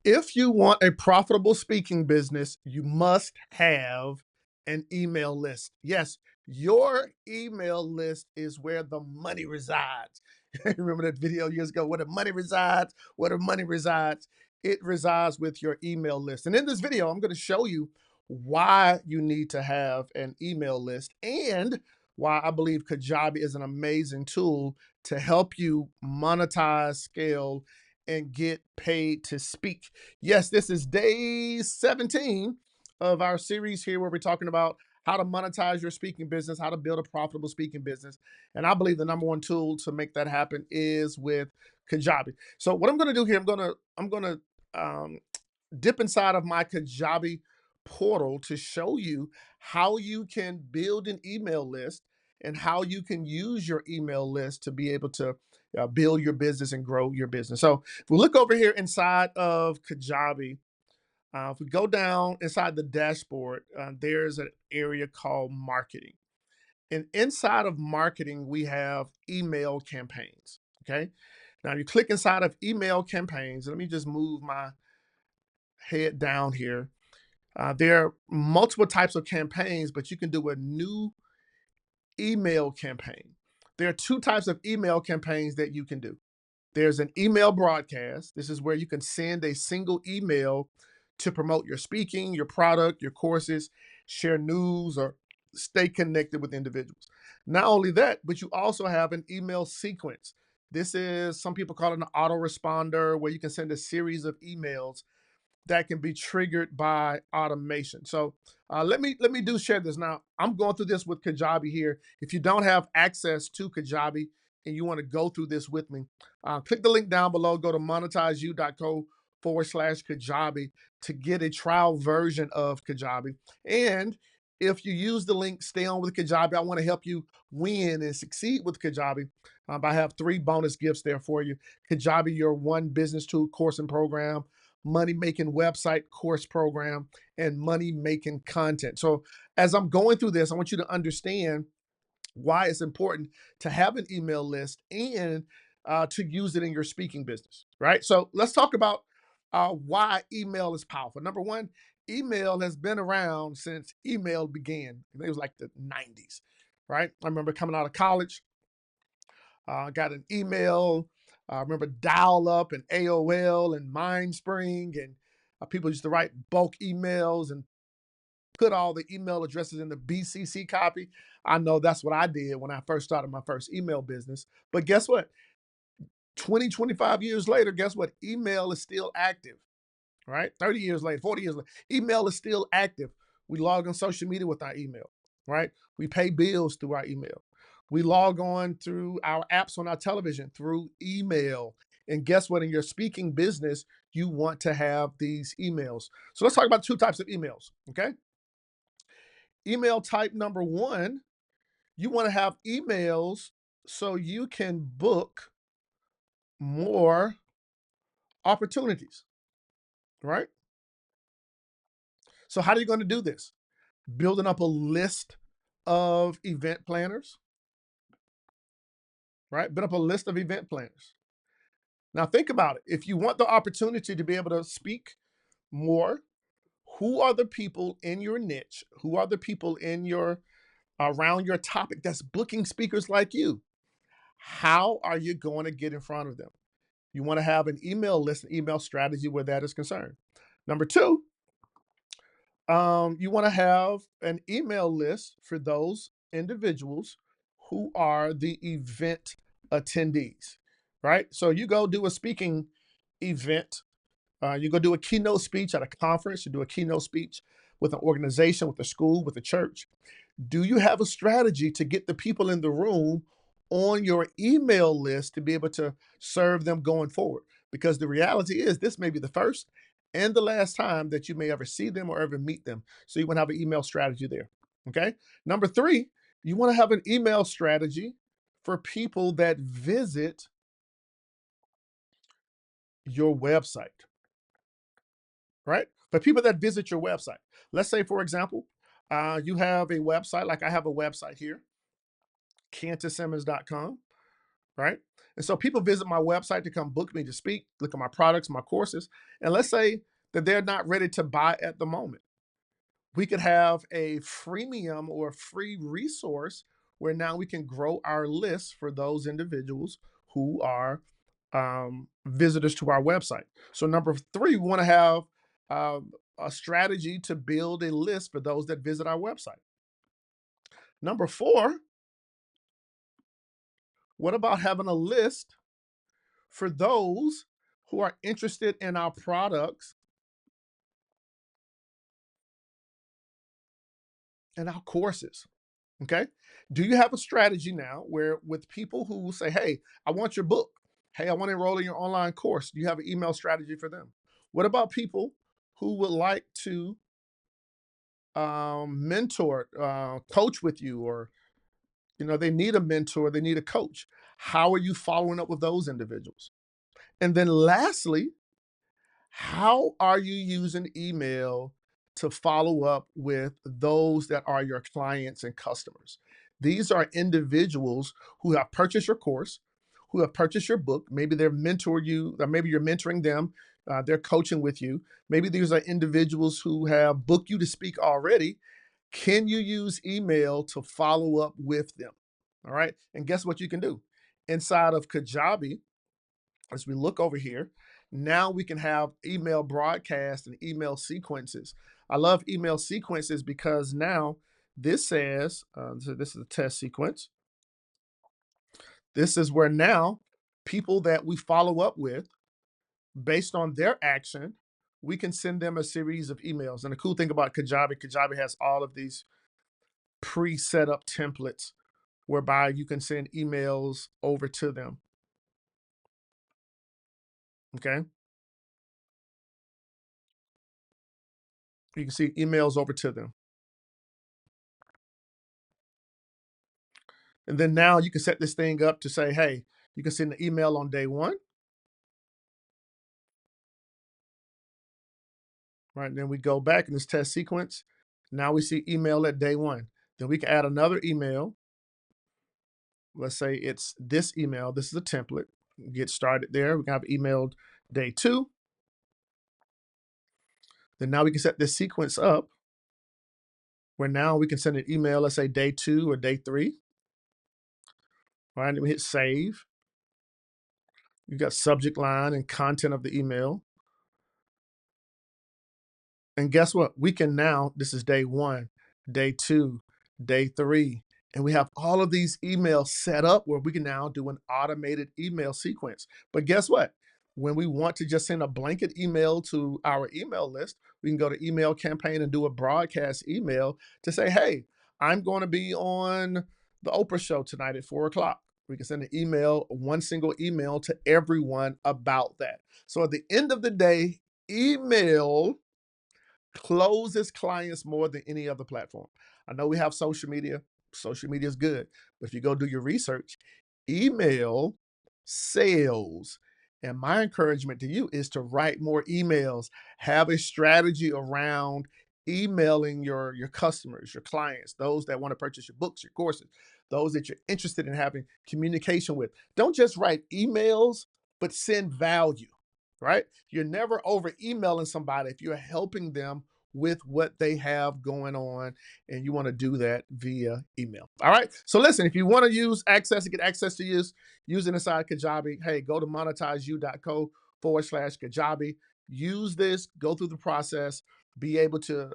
If you want a profitable speaking business, you must have an email list. Yes, your email list is where the money resides. Remember that video years ago, where the money resides, where the money resides? It resides with your email list. And in this video, I'm going to show you why you need to have an email list and why I believe Kajabi is an amazing tool to help you monetize, scale, and get paid to speak. Yes, this is day 17 of our series here where we're talking about how to monetize your speaking business, how to build a profitable speaking business. And I believe the number one tool to make that happen is with Kajabi. So what I'm going to do here, I'm going to dip inside of my Kajabi portal to show you how you can build an email list and how you can use your email list to be able to build your business and grow your business. So if we look over here inside of Kajabi, if we go down inside the dashboard, there's an area called marketing. And inside of marketing, we have email campaigns. Okay. Now you click inside of email campaigns. Let me just move my head down here. There are multiple types of campaigns, but you can do a new email campaign. There are two types of email campaigns that you can do. There's an email broadcast. This is where you can send a single email to promote your speaking, your product, your courses, share news, or stay connected with individuals. Not only that, but you also have an email sequence. This is, some people call it an autoresponder, where you can send a series of emails that can be triggered by automation. So let me do share this. Now I'm going through this with Kajabi here. If you don't have access to Kajabi and you want to go through this with me, click the link down below. Go to monetizeu.co/Kajabi to get a trial version of Kajabi. And if you use the link, stay on with Kajabi. I want to help you win and succeed with Kajabi. I have 3 bonus gifts there for you. Kajabi, your one business tool course and program, money making website course program, and money making content. So as I'm going through this, I want you to understand why it's important to have an email list and to use it in your speaking business, right? So let's talk about why email is powerful. Number one, email has been around since email began. It was like the 90s, right? I remember coming out of college, got an email. I remember dial up and AOL and Mindspring, and people used to write bulk emails and put all the email addresses in the BCC copy. I know that's what I did when I first started my first email business. But guess what? 20, 25 years later, guess what? Email is still active, right? 30 years later, 40 years later, email is still active. We log on social media with our email, right? We pay bills through our email. We log on through our apps on our television through email. And guess what? In your speaking business, you want to have these emails. So let's talk about 2 types of emails, okay? Email type number 1, you want to have emails so you can book more opportunities, right? So how are you going to do this? Building up a list of event planners, right? Build up a list of event planners. Now think about it. If you want the opportunity to be able to speak more, who are the people in your niche? Who are the people in your around your topic that's booking speakers like you? How are you going to get in front of them? You want to have an email list, an email strategy where that is concerned. Number 2, you want to have an email list for those individuals who are the event attendees, right? So you go do a speaking event, you go do a keynote speech at a conference, you do a keynote speech with an organization, with a school, with a church. Do you have a strategy to get the people in the room on your email list to be able to serve them going forward? Because the reality is, this may be the first and the last time that you may ever see them or ever meet them. So you want to have an email strategy there. Okay. Number 3, you want to have an email strategy for people that visit your website, right? For people that visit your website. Let's say, for example, you have a website, like I have a website here, KantaSimmons.com. right? And so people visit my website to come book me to speak, look at my products, my courses, and let's say that they're not ready to buy at the moment. We could have a freemium or a free resource where now we can grow our list for those individuals who are visitors to our website. So number three, we want to have a strategy to build a list for those that visit our website. Number four, what about having a list for those who are interested in our products and our courses? Okay. Do you have a strategy now where with people who say, hey, I want your book. Hey, I want to enroll in your online course. Do you have an email strategy for them? What about people who would like to mentor, coach with you, or they need a mentor, they need a coach? How are you following up with those individuals? And then lastly, how are you using email to follow up with those that are your clients and customers? These are individuals who have purchased your course, who have purchased your book. Maybe they've mentored you, or maybe you're mentoring them. They're coaching with you. Maybe these are individuals who have booked you to speak already. Can you use email to follow up with them? All right. And guess what you can do? Inside of Kajabi, as we look over here, now we can have email broadcast and email sequences. I love email sequences because now this says, so this is a test sequence. This is where now people that we follow up with, based on their action, we can send them a series of emails. And the cool thing about Kajabi, Kajabi has all of these pre-set up templates whereby you can send emails over to them. Okay. You can see emails over to them. And then now you can set this thing up to say, hey, you can send an email on day one, right? And then we go back in this test sequence. Now we see email at day one. Then we can add another email. Let's say it's this email. This is a template. Get started there. We can have emailed day two. Then now we can set this sequence up where now we can send an email, let's say day two or day three. Right. And we hit save. You got subject line and content of the email. And guess what? We can now, this is day one, day two, day three, and we have all of these emails set up where we can now do an automated email sequence. But guess what? When we want to just send a blanket email to our email list, we can go to email campaign and do a broadcast email to say, hey, I'm going to be on the Oprah show tonight at 4 o'clock. We can send an email, one single email to everyone about that. So at the end of the day, email closes clients more than any other platform. I know we have social media. Social media is good. But if you go do your research, email sales. And my encouragement to you is to write more emails, have a strategy around emailing your customers, your clients, those that want to purchase your books, your courses, those that you're interested in having communication with. Don't just write emails, but send value, right? You're never over emailing somebody if you're helping them with what they have going on, and you want to do that via email. All right. So listen, if you want to use access to get access to use it inside Kajabi, hey, go to monetizeyou.co/Kajabi. Use this, go through the process, be able to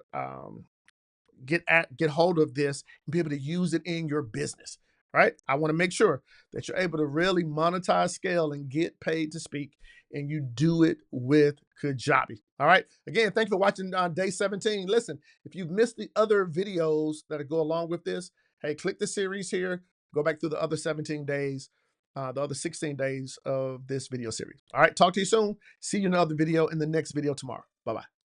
get hold of this and be able to use it in your business. Right. I want to make sure that you're able to really monetize, scale, and get paid to speak, and you do it with Kajabi. All right. Again, thank you for watching day 17. Listen, if you've missed the other videos that go along with this, hey, click the series here. Go back through the other 17 days, the other 16 days of this video series. All right. Talk to you soon. See you in another video in the next video tomorrow. Bye bye.